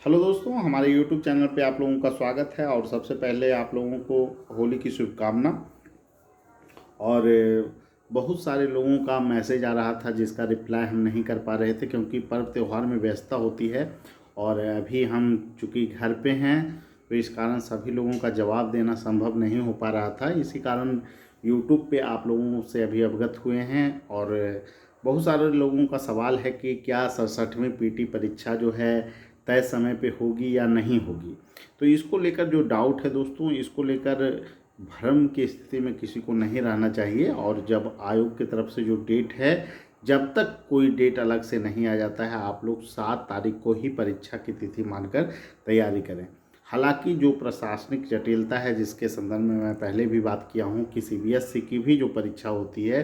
Hello दोस्तों, हमारे YouTube channel पे आप लोगों का स्वागत है। और सबसे पहले आप लोगों को होली की शुभकामना। और बहुत सारे लोगों का मैसेज आ रहा था जिसका रिप्लाई हम नहीं कर पा रहे थे क्योंकि पर्व त्यौहार में व्यस्तता होती है। और अभी हम चूँकि घर पे हैं तो इस कारण सभी लोगों का जवाब देना संभव नहीं हो पा रहा था। इसी कारण YouTube पे आप लोगों से अभी अवगत हुए हैं। और बहुत सारे लोगों का सवाल है कि क्या 67वीं पीटी परीक्षा जो है तय समय पे होगी या नहीं होगी। तो इसको लेकर जो डाउट है दोस्तों, इसको लेकर भ्रम की स्थिति में किसी को नहीं रहना चाहिए। और जब आयोग की तरफ से जो डेट है, जब तक कोई डेट अलग से नहीं आ जाता है, आप लोग 7 तारीख को ही परीक्षा की तिथि मानकर तैयारी करें। हालांकि जो प्रशासनिक जटिलता है जिसके संदर्भ में मैं पहले भी बात किया हूँ कि सीबीएसई की भी जो परीक्षा होती है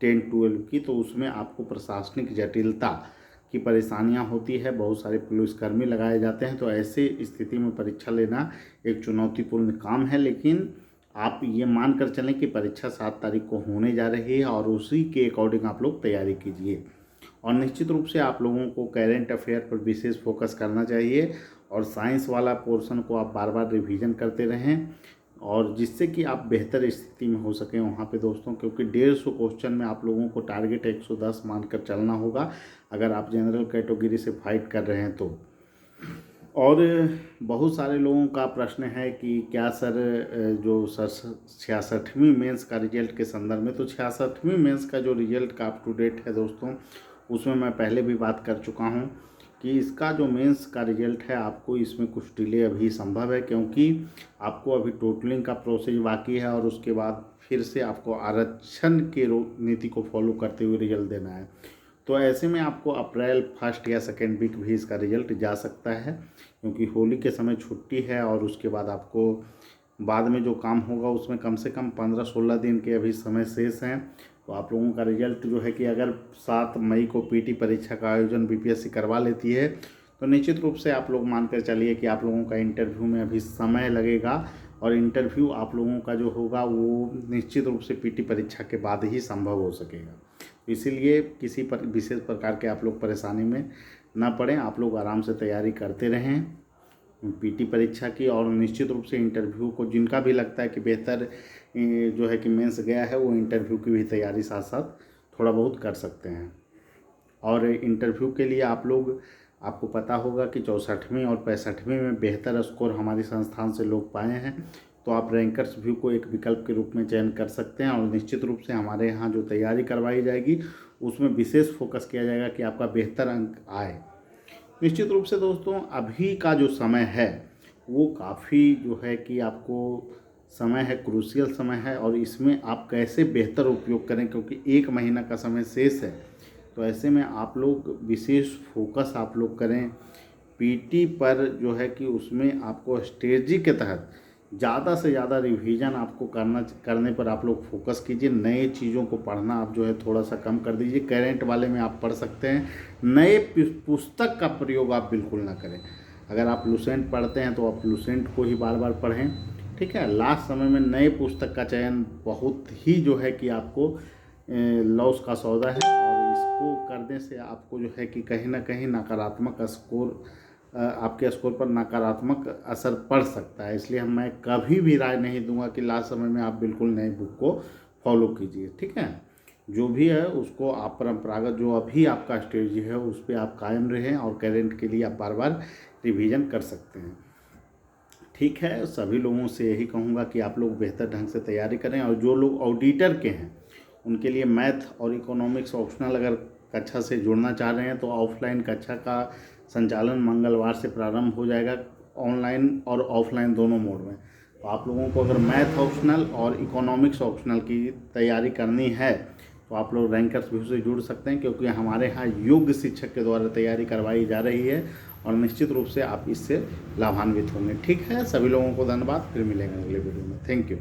10-12 की, तो उसमें आपको प्रशासनिक जटिलता की परेशानियां होती है। बहुत सारे पुलिसकर्मी लगाए जाते हैं, तो ऐसे स्थिति में परीक्षा लेना एक चुनौतीपूर्ण काम है। लेकिन आप ये मान कर चलें कि परीक्षा 7 तारीख को होने जा रही है और उसी के अकॉर्डिंग आप लोग तैयारी कीजिए। और निश्चित रूप से आप लोगों को करेंट अफेयर पर विशेष फोकस करना चाहिए और साइंस वाला पोर्शन को आप बार बार रिवीजन करते रहें, और जिससे कि आप बेहतर स्थिति में हो सकें वहाँ पे दोस्तों। क्योंकि 150 क्वेश्चन में आप लोगों को टारगेट 110 मानकर चलना होगा अगर आप जनरल कैटेगरी से फाइट कर रहे हैं तो। और बहुत सारे लोगों का प्रश्न है कि क्या सर जो 66वीं मेंस का रिजल्ट के संदर्भ में, तो 66वीं मेंस का जो रिजल्ट का अप टू डेट है दोस्तों, उसमें मैं पहले भी बात कर चुका हूँ कि इसका जो मेंस का रिजल्ट है आपको इसमें कुछ डिले अभी संभव है, क्योंकि आपको अभी टोटलिंग का प्रोसेस बाकी है और उसके बाद फिर से आपको आरक्षण के नीति को फॉलो करते हुए रिजल्ट देना है। तो ऐसे में आपको अप्रैल फर्स्ट या सेकेंड वीक भी इसका रिजल्ट जा सकता है, क्योंकि होली के समय छुट्टी है और उसके बाद आपको बाद में जो काम होगा उसमें कम से कम 15-16 दिन के अभी समय शेष हैं। तो आप लोगों का रिजल्ट जो है कि अगर 7 मई को पीटी परीक्षा का आयोजन बीपीएससी करवा लेती है तो निश्चित रूप से आप लोग मानकर चलिए कि आप लोगों का इंटरव्यू में अभी समय लगेगा। और इंटरव्यू आप लोगों का जो होगा वो निश्चित रूप से पीटी परीक्षा के बाद ही संभव हो सकेगा। इसीलिए किसी पर विशेष प्रकार के आप लोग परेशानी में ना पड़ें, आप लोग आराम से तैयारी करते रहें पीटी परीक्षा की। और निश्चित रूप से इंटरव्यू को जिनका भी लगता है कि बेहतर जो है कि मेंस गया है, वो इंटरव्यू की भी तैयारी साथ साथ थोड़ा बहुत कर सकते हैं। और इंटरव्यू के लिए आपको पता होगा कि 64वीं और 65वीं में बेहतर स्कोर हमारे संस्थान से लोग पाए हैं, तो आप रैंकर्स व्यू को एक विकल्प के रूप में चयन कर सकते हैं। और निश्चित रूप से हमारे यहाँ जो तैयारी करवाई जाएगी उसमें विशेष फोकस किया जाएगा कि आपका बेहतर अंक आए। निश्चित रूप से दोस्तों अभी का जो समय है वो काफ़ी जो है कि आपको समय है, क्रूशियल समय है, और इसमें आप कैसे बेहतर उपयोग करें, क्योंकि 1 महीना का समय शेष है। तो ऐसे में आप लोग विशेष फोकस आप लोग करें पीटी पर, जो है कि उसमें आपको स्ट्रेटजी के तहत ज़्यादा से ज़्यादा रिवीजन आपको करने पर आप लोग फोकस कीजिए। नए चीज़ों को पढ़ना आप जो है थोड़ा सा कम कर दीजिए। करेंट वाले में आप पढ़ सकते हैं, नए पुस्तक का प्रयोग आप बिल्कुल ना करें। अगर आप लुसेंट पढ़ते हैं तो आप लुसेंट को ही बार बार पढ़ें, ठीक है। लास्ट समय में नए पुस्तक का चयन बहुत ही जो है कि आपको लॉस का सौदा है, और इसको करने से आपको जो है कि कहीं ना कहीं नकारात्मक स्कोर आपके स्कोर पर नकारात्मक असर पड़ सकता है। इसलिए मैं कभी भी राय नहीं दूंगा कि लास्ट समय में आप बिल्कुल नए बुक को फॉलो कीजिए, ठीक है। जो भी है उसको आप परंपरागत जो अभी आपका स्ट्रेटजी है उस पर आप कायम रहें, और करेंट के लिए आप बार बार रिवीजन कर सकते हैं, ठीक है। सभी लोगों से यही कहूँगा कि आप लोग बेहतर ढंग से तैयारी करें। और जो लोग ऑडिटर के हैं उनके लिए मैथ और इकोनॉमिक्स ऑप्शनल अगर कक्षा से जुड़ना चाह रहे हैं तो ऑफलाइन कक्षा का संचालन मंगलवार से प्रारंभ हो जाएगा, ऑनलाइन और ऑफलाइन दोनों मोड में। तो आप लोगों को अगर मैथ ऑप्शनल और इकोनॉमिक्स ऑप्शनल की तैयारी करनी है तो आप लोग रैंकर्स व्यू से जुड़ सकते हैं, क्योंकि हमारे यहाँ योग्य शिक्षक के द्वारा तैयारी करवाई जा रही है और निश्चित रूप से आप इससे लाभान्वित होंगे, ठीक है। सभी लोगों को धन्यवाद, फिर मिलेंगे अगले वीडियो में। Thank you.